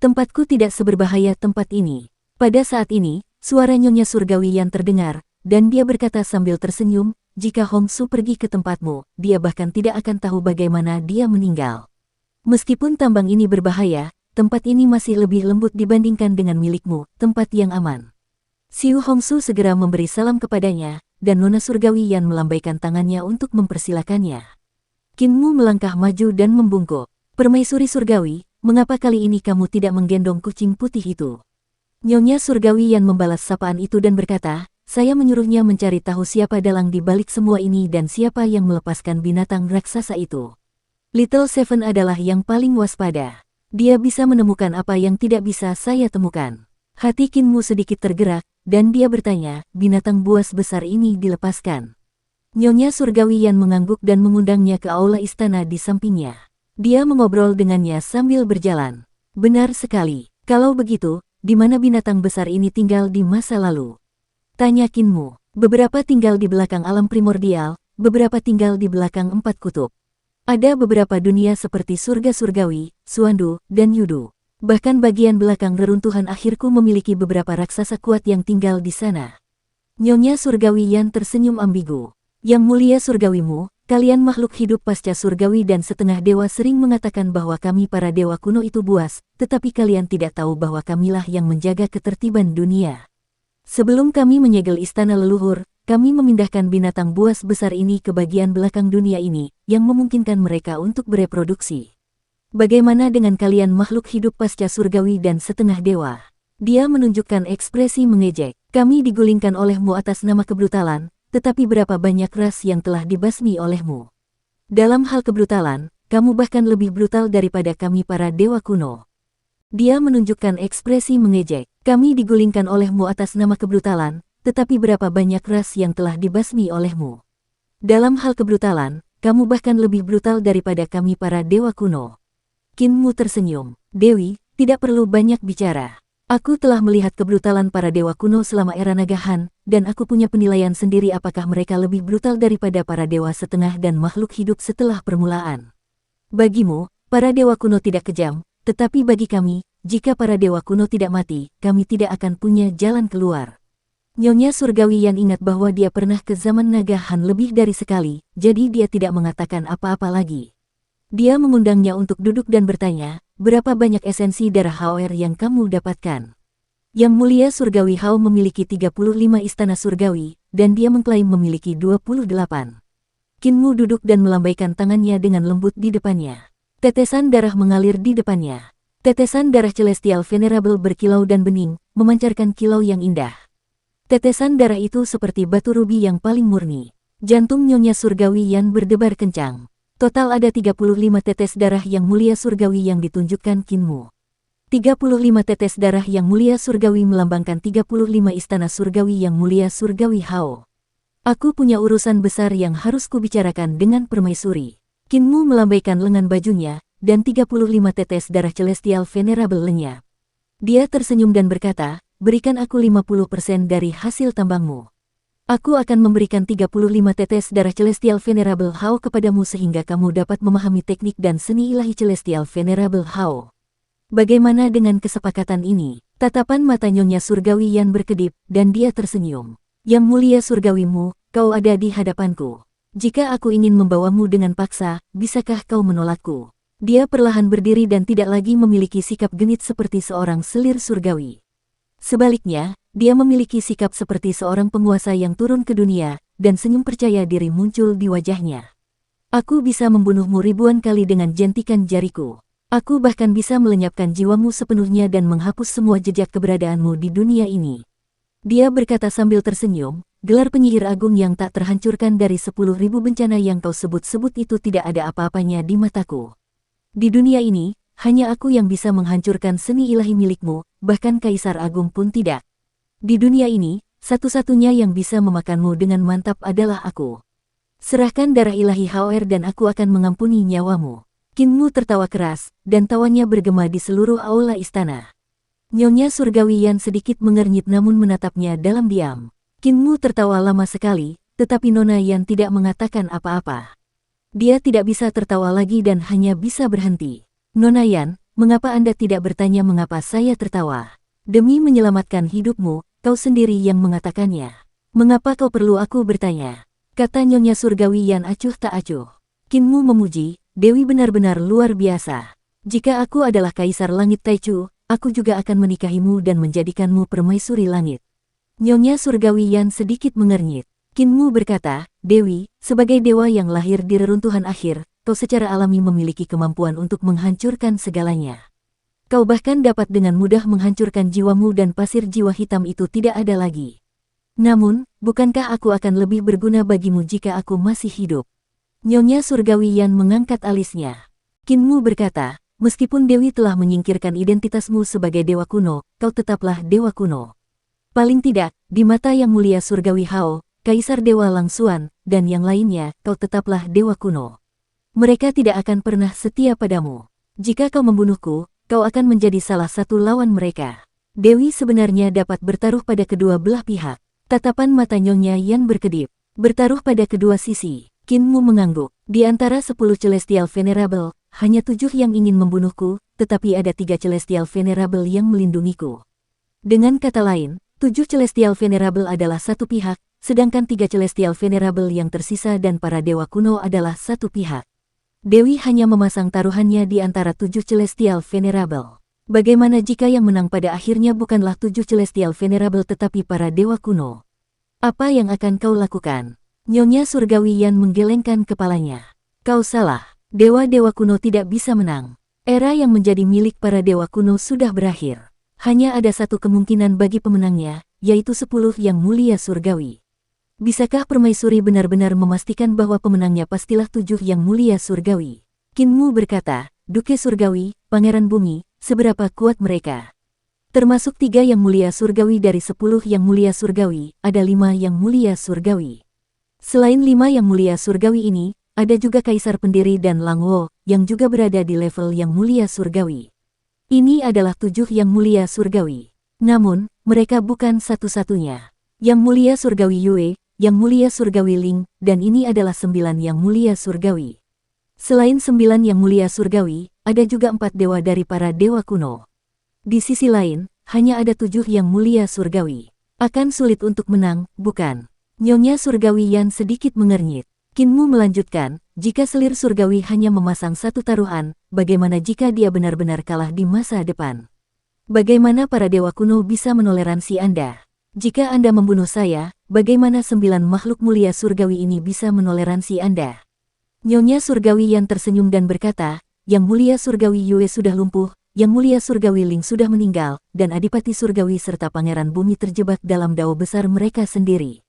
Tempatku tidak seberbahaya tempat ini. Pada saat ini, suara nyonya surgawi yang terdengar, dan dia berkata sambil tersenyum, jika Hongsu pergi ke tempatmu, dia bahkan tidak akan tahu bagaimana dia meninggal. Meskipun tambang ini berbahaya, tempat ini masih lebih lembut dibandingkan dengan milikmu, tempat yang aman. Xiu Hongsu segera memberi salam kepadanya, dan nona surgawi Yan melambaikan tangannya untuk mempersilakannya. Kinmu melangkah maju dan membungkuk. Permaisuri surgawi, mengapa kali ini kamu tidak menggendong kucing putih itu? Nyonya surgawi Yan membalas sapaan itu dan berkata, saya menyuruhnya mencari tahu siapa dalang di balik semua ini dan siapa yang melepaskan binatang raksasa itu. Little Seven adalah yang paling waspada. Dia bisa menemukan apa yang tidak bisa saya temukan. Hati Kinmu sedikit tergerak, dan dia bertanya, binatang buas besar ini dilepaskan. Nyonya surgawi Yan mengangguk dan mengundangnya ke aula istana di sampingnya. Dia mengobrol dengannya sambil berjalan. Benar sekali. Kalau begitu, di mana binatang besar ini tinggal di masa lalu? Tanya Kinmu. Beberapa tinggal di belakang alam primordial, beberapa tinggal di belakang empat kutub. Ada beberapa dunia seperti surga surgawi, Suandu, dan Yudu. Bahkan bagian belakang reruntuhan akhirku memiliki beberapa raksasa kuat yang tinggal di sana. Nyonya surgawi Yan tersenyum ambigu. Yang mulia surgawimu, kalian makhluk hidup pasca surgawi dan setengah dewa sering mengatakan bahwa kami para dewa kuno itu buas, tetapi kalian tidak tahu bahwa kamilah yang menjaga ketertiban dunia. Sebelum kami menyegel istana leluhur, kami memindahkan binatang buas besar ini ke bagian belakang dunia ini, yang memungkinkan mereka untuk bereproduksi. Bagaimana dengan kalian makhluk hidup pasca surgawi dan setengah dewa? Dia menunjukkan ekspresi mengejek. Kami digulingkan olehmu atas nama kebrutalan, tetapi berapa banyak ras yang telah dibasmi olehmu. Dalam hal kebrutalan, kamu bahkan lebih brutal daripada kami para dewa kuno. Dia menunjukkan ekspresi mengejek. Kami digulingkan olehmu atas nama kebrutalan, tetapi berapa banyak ras yang telah dibasmi olehmu. Dalam hal kebrutalan, kamu bahkan lebih brutal daripada kami para dewa kuno. Kinmu tersenyum. Dewi, tidak perlu banyak bicara. Aku telah melihat kebrutalan para dewa kuno selama era Nagahan, dan aku punya penilaian sendiri apakah mereka lebih brutal daripada para dewa setengah dan makhluk hidup setelah permulaan. Bagimu, para dewa kuno tidak kejam, tetapi bagi kami, jika para dewa kuno tidak mati, kami tidak akan punya jalan keluar. Nyonya surgawi Yan ingat bahwa dia pernah ke zaman Nagahan lebih dari sekali, jadi dia tidak mengatakan apa-apa lagi. Dia mengundangnya untuk duduk dan bertanya, berapa banyak esensi darah Haoer yang kamu dapatkan? Yang mulia surgawi Hao memiliki 35 istana surgawi, dan dia mengklaim memiliki 28. Kinmu duduk dan melambaikan tangannya dengan lembut di depannya. Tetesan darah mengalir di depannya. Tetesan darah celestial venerable berkilau dan bening, memancarkan kilau yang indah. Tetesan darah itu seperti batu rubi yang paling murni. Jantung Nyonya Surgawi Yan berdebar kencang. Total ada 35 tetes darah yang mulia surgawi yang ditunjukkan Kinmu. 35 tetes darah yang mulia surgawi melambangkan 35 istana surgawi yang mulia surgawi Hao. Aku punya urusan besar yang harus kubicarakan dengan permaisuri. Kinmu melambaikan lengan bajunya, dan 35 tetes darah celestial venerable lenyap. Dia tersenyum dan berkata, berikan aku 50% dari hasil tambangmu. Aku akan memberikan 35 tetes darah celestial venerable Hao kepadamu sehingga kamu dapat memahami teknik dan seni ilahi celestial venerable Hao. Bagaimana dengan kesepakatan ini? Tatapan mata Nyonya Surgawi Yan berkedip, dan dia tersenyum. Yang mulia surgawimu, kau ada di hadapanku. Jika aku ingin membawamu dengan paksa, bisakah kau menolakku? Dia perlahan berdiri dan tidak lagi memiliki sikap genit seperti seorang selir surgawi. Sebaliknya, dia memiliki sikap seperti seorang penguasa yang turun ke dunia, dan senyum percaya diri muncul di wajahnya. Aku bisa membunuhmu ribuan kali dengan jentikan jariku. Aku bahkan bisa melenyapkan jiwamu sepenuhnya dan menghapus semua jejak keberadaanmu di dunia ini. Dia berkata sambil tersenyum, gelar penyihir agung yang tak terhancurkan dari 10.000 bencana yang kau sebut-sebut itu tidak ada apa-apanya di mataku. Di dunia ini, hanya aku yang bisa menghancurkan seni ilahi milikmu, bahkan Kaisar Agung pun tidak. Di dunia ini, satu-satunya yang bisa memakanmu dengan mantap adalah aku. Serahkan darah ilahi Hao-Er dan aku akan mengampuni nyawamu. Kinmu tertawa keras, dan tawanya bergema di seluruh aula istana. Nyonya Surgawi Yan sedikit mengernyit namun menatapnya dalam diam. Kinmu tertawa lama sekali, tetapi Nona Yan tidak mengatakan apa-apa. Dia tidak bisa tertawa lagi dan hanya bisa berhenti. Nona Yan, mengapa Anda tidak bertanya mengapa saya tertawa? Demi menyelamatkan hidupmu, kau sendiri yang mengatakannya. Mengapa kau perlu aku bertanya? Kata Nyonya Surgawi Yan acuh tak acuh. Kinmu memuji, Dewi benar-benar luar biasa. Jika aku adalah Kaisar Langit Taichu, aku juga akan menikahimu dan menjadikanmu permaisuri langit. Nyonya Surgawi Yan sedikit mengernyit. Kinmu berkata, Dewi, sebagai dewa yang lahir di reruntuhan akhir, kau secara alami memiliki kemampuan untuk menghancurkan segalanya. Kau bahkan dapat dengan mudah menghancurkan jiwamu dan pasir jiwa hitam itu tidak ada lagi. Namun, bukankah aku akan lebih berguna bagimu jika aku masih hidup? Nyonya Surgawi Yan mengangkat alisnya. Kinmu berkata, meskipun Dewi telah menyingkirkan identitasmu sebagai dewa kuno, kau tetaplah dewa kuno. Paling tidak, di mata Yang Mulia Surgawi Hao, Kaisar Dewa Langsuan, dan yang lainnya, kau tetaplah dewa kuno. Mereka tidak akan pernah setia padamu. Jika kau membunuhku, kau akan menjadi salah satu lawan mereka. Dewi sebenarnya dapat bertaruh pada kedua belah pihak. Tatapan mata Nyonya Yan berkedip. Bertaruh pada kedua sisi. Kinmu mengangguk. Di antara 10 Celestial Venerable, hanya 7 yang ingin membunuhku, tetapi ada 3 Celestial Venerable yang melindungiku. Dengan kata lain, 7 Celestial Venerable adalah satu pihak, sedangkan 3 Celestial Venerable yang tersisa dan para dewa kuno adalah satu pihak. Dewi hanya memasang taruhannya di antara 7 Celestial Venerable. Bagaimana jika yang menang pada akhirnya bukanlah 7 Celestial Venerable tetapi para dewa kuno? Apa yang akan kau lakukan? Nyonya Surgawi Yan menggelengkan kepalanya. Kau salah. Dewa-dewa kuno tidak bisa menang. Era yang menjadi milik para dewa kuno sudah berakhir. Hanya ada satu kemungkinan bagi pemenangnya, yaitu 10 yang mulia surgawi. Bisakah permaisuri benar-benar memastikan bahwa pemenangnya pastilah 7 yang mulia surgawi? Kinmu berkata, Duke Surgawi, Pangeran Bumi, seberapa kuat mereka? Termasuk 3 yang mulia surgawi dari 10 yang mulia surgawi, ada 5 yang mulia surgawi. Selain 5 yang mulia surgawi ini, ada juga Kaisar Pendiri dan Langwo, yang juga berada di level yang mulia surgawi. Ini adalah 7 yang mulia surgawi. Namun, mereka bukan satu-satunya. Yang mulia surgawi Yue, yang mulia surgawi Ling, dan ini adalah 9 yang mulia surgawi. Selain 9 yang mulia surgawi, ada juga 4 dewa dari para dewa kuno. Di sisi lain, hanya ada 7 yang mulia surgawi. Akan sulit untuk menang, bukan? Nyonya Surgawi Yan sedikit mengernyit. Kinmu melanjutkan, jika selir surgawi hanya memasang satu taruhan, bagaimana jika dia benar-benar kalah di masa depan? Bagaimana para dewa kuno bisa menoleransi Anda? Jika Anda membunuh saya, bagaimana 9 makhluk mulia surgawi ini bisa menoleransi Anda? Nyonya Surgawi Yan tersenyum dan berkata, Yang mulia surgawi Yue sudah lumpuh, Yang Mulia Surgawi Ling sudah meninggal, dan Adipati Surgawi serta Pangeran Bumi terjebak dalam dao besar mereka sendiri.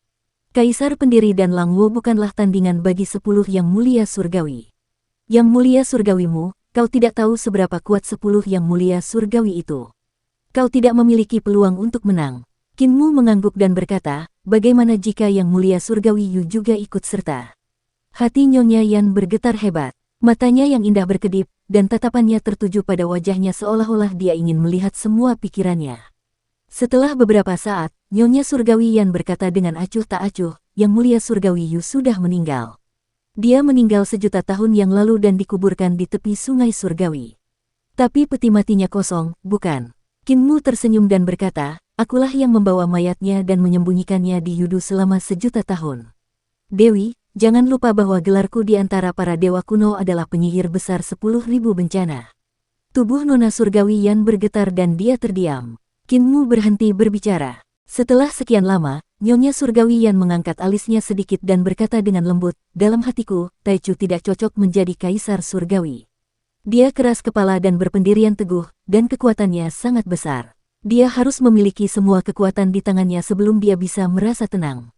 Kaisar pendiri dan Lang Wo bukanlah tandingan bagi 10 Yang Mulia Surgawi. Yang Mulia Surgawimu, kau tidak tahu seberapa kuat 10 Yang Mulia Surgawi itu. Kau tidak memiliki peluang untuk menang. Qin Mu mengangguk dan berkata, bagaimana jika Yang Mulia Surgawi Yu juga ikut serta? Hati Nyonya Yan bergetar hebat. Matanya yang indah berkedip, dan tatapannya tertuju pada wajahnya seolah-olah dia ingin melihat semua pikirannya. Setelah beberapa saat, Nyonya Surgawi Yan berkata dengan acuh tak acuh, Yang Mulia Surgawi Yu sudah meninggal. Dia meninggal sejuta tahun yang lalu dan dikuburkan di tepi sungai Surgawi. Tapi peti matinya kosong, bukan? Qin Mu tersenyum dan berkata, akulah yang membawa mayatnya dan menyembunyikannya di Yudu selama sejuta tahun. Dewi, jangan lupa bahwa gelarku di antara para dewa kuno adalah penyihir besar 10.000 bencana. Tubuh Nona Surgawi Yan bergetar dan dia terdiam. Qin Mu berhenti berbicara. Setelah sekian lama, Nyonya Surgawi Yan mengangkat alisnya sedikit dan berkata dengan lembut, dalam hatiku, Taichu tidak cocok menjadi Kaisar Surgawi. Dia keras kepala dan berpendirian teguh, dan kekuatannya sangat besar. Dia harus memiliki semua kekuatan di tangannya sebelum dia bisa merasa tenang.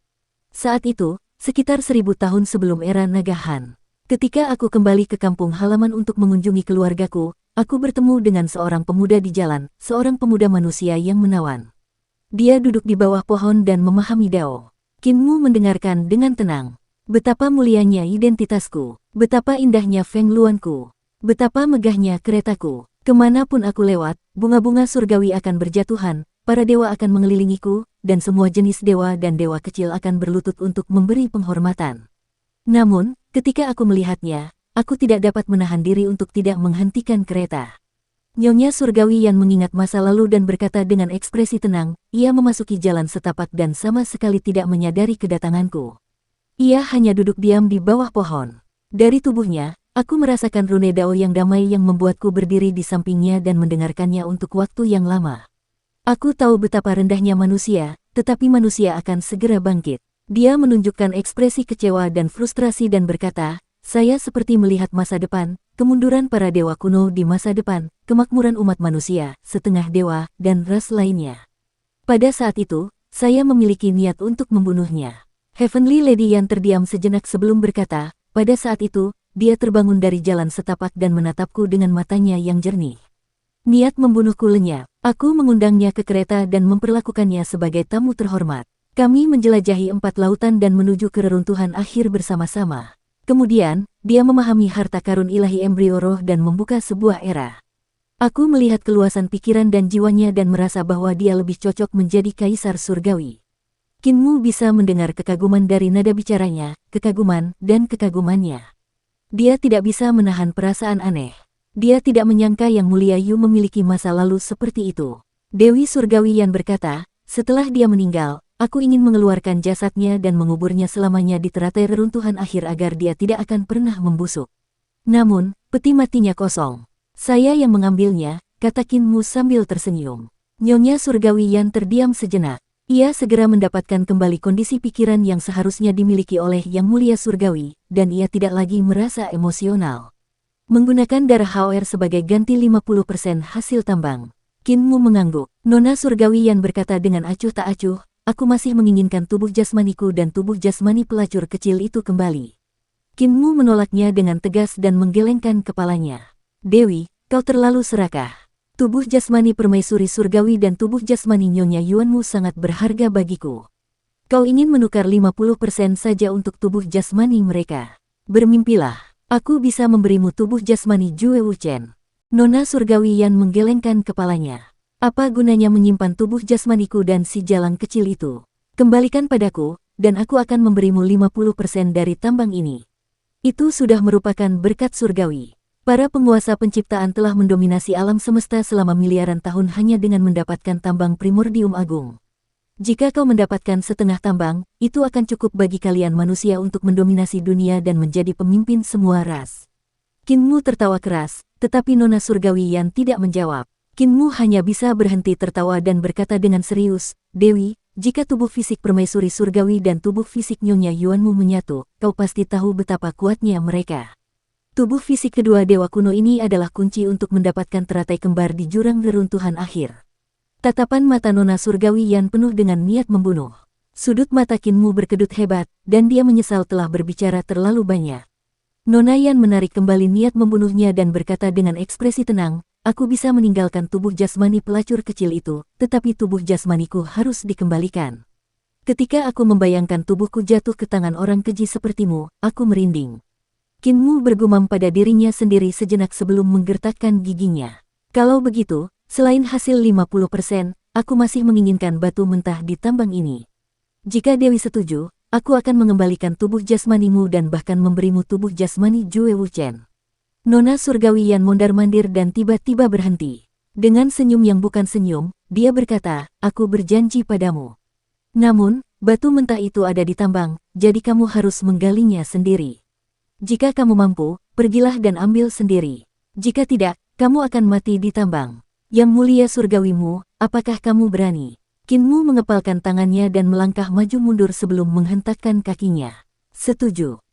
Saat itu, sekitar 1000 tahun sebelum era Naga Han. Ketika aku kembali ke kampung halaman untuk mengunjungi keluargaku, aku bertemu dengan seorang pemuda di jalan, seorang pemuda manusia yang menawan. Dia duduk di bawah pohon dan memahami Dao. Qin Mu mendengarkan dengan tenang. Betapa mulianya identitasku, betapa indahnya Feng Luanku, betapa megahnya keretaku. Kemanapun aku lewat, bunga-bunga surgawi akan berjatuhan, para dewa akan mengelilingiku, dan semua jenis dewa dan dewa kecil akan berlutut untuk memberi penghormatan. Namun, ketika aku melihatnya, aku tidak dapat menahan diri untuk tidak menghentikan kereta. Nyonya Surgawi Yan mengingat masa lalu dan berkata dengan ekspresi tenang, ia memasuki jalan setapak dan sama sekali tidak menyadari kedatanganku. Ia hanya duduk diam di bawah pohon. Dari tubuhnya, aku merasakan rune Dao yang damai yang membuatku berdiri di sampingnya dan mendengarkannya untuk waktu yang lama. Aku tahu betapa rendahnya manusia, tetapi manusia akan segera bangkit. Dia menunjukkan ekspresi kecewa dan frustrasi dan berkata, saya seperti melihat masa depan, kemunduran para dewa kuno di masa depan, kemakmuran umat manusia, setengah dewa, dan ras lainnya. Pada saat itu, saya memiliki niat untuk membunuhnya. Heavenly Lady yang terdiam sejenak sebelum berkata, pada saat itu, dia terbangun dari jalan setapak dan menatapku dengan matanya yang jernih. Niat membunuhku lenyap. Aku mengundangnya ke kereta dan memperlakukannya sebagai tamu terhormat. Kami menjelajahi 4 lautan dan menuju ke reruntuhan akhir bersama-sama. Kemudian, dia memahami harta karun ilahi embrio roh dan membuka sebuah era. Aku melihat keluasan pikiran dan jiwanya dan merasa bahwa dia lebih cocok menjadi Kaisar Surgawi. Qin Mu bisa mendengar kekaguman dari nada bicaranya, kekaguman dan kekagumannya. Dia tidak bisa menahan perasaan aneh. Dia tidak menyangka Yang Mulia Yu memiliki masa lalu seperti itu. Dewi Surgawi Yan berkata, setelah dia meninggal, aku ingin mengeluarkan jasadnya dan menguburnya selamanya di teratai reruntuhan akhir agar dia tidak akan pernah membusuk. Namun, peti matinya kosong. Saya yang mengambilnya, kata Qin Mu sambil tersenyum. Nyonya Surgawi Yan terdiam sejenak. Ia segera mendapatkan kembali kondisi pikiran yang seharusnya dimiliki oleh Yang Mulia Surgawi, dan ia tidak lagi merasa emosional. Menggunakan darah HR sebagai ganti 50% hasil tambang. Qin Mu mengangguk. Nona Surgawi Yan berkata dengan acuh tak acuh, aku masih menginginkan tubuh jasmaniku dan tubuh jasmani pelacur kecil itu kembali. Qin Mu menolaknya dengan tegas dan menggelengkan kepalanya. Dewi, kau terlalu serakah. Tubuh jasmani permaisuri surgawi dan tubuh jasmani Nyonya Yuanmu sangat berharga bagiku. Kau ingin menukar 50% saja untuk tubuh jasmani mereka. Bermimpilah. Aku bisa memberimu tubuh jasmani Jue Wuchen. Nona Surgawi Yan menggelengkan kepalanya. Apa gunanya menyimpan tubuh jasmaniku dan si jalang kecil itu? Kembalikan padaku, dan aku akan memberimu 50% dari tambang ini. Itu sudah merupakan berkat surgawi. Para penguasa penciptaan telah mendominasi alam semesta selama miliaran tahun hanya dengan mendapatkan tambang primordium agung. Jika kau mendapatkan setengah tambang, itu akan cukup bagi kalian manusia untuk mendominasi dunia dan menjadi pemimpin semua ras. Qin Mu tertawa keras, tetapi Nona Surgawi Yan tidak menjawab. Qin Mu hanya bisa berhenti tertawa dan berkata dengan serius, Dewi, jika tubuh fisik permaisuri surgawi dan tubuh fisik Nyonya Yuanmu menyatu, kau pasti tahu betapa kuatnya mereka. Tubuh fisik kedua dewa kuno ini adalah kunci untuk mendapatkan teratai kembar di jurang reruntuhan akhir. Tatapan mata Nona Surgawi Yan penuh dengan niat membunuh. Sudut mata Qin Mu berkedut hebat, dan dia menyesal telah berbicara terlalu banyak. Nona Yan menarik kembali niat membunuhnya dan berkata dengan ekspresi tenang, "Aku bisa meninggalkan tubuh jasmani pelacur kecil itu, tetapi tubuh jasmaniku harus dikembalikan. Ketika aku membayangkan tubuhku jatuh ke tangan orang keji sepertimu, aku merinding." Qin Mu bergumam pada dirinya sendiri sejenak sebelum menggertakkan giginya. "Kalau begitu, selain hasil 50%, aku masih menginginkan batu mentah di tambang ini. Jika Dewi setuju, aku akan mengembalikan tubuh jasmanimu dan bahkan memberimu tubuh jasmani Jue Wuchen." Nona Surgawi Yan mondar-mandir dan tiba-tiba berhenti. Dengan senyum yang bukan senyum, dia berkata, "Aku berjanji padamu. Namun, batu mentah itu ada di tambang, jadi kamu harus menggalinya sendiri. Jika kamu mampu, pergilah dan ambil sendiri. Jika tidak, kamu akan mati di tambang. Yang mulia surgawimu, apakah kamu berani?" Qin Mu mengepalkan tangannya dan melangkah maju mundur sebelum menghentakkan kakinya. "Setuju."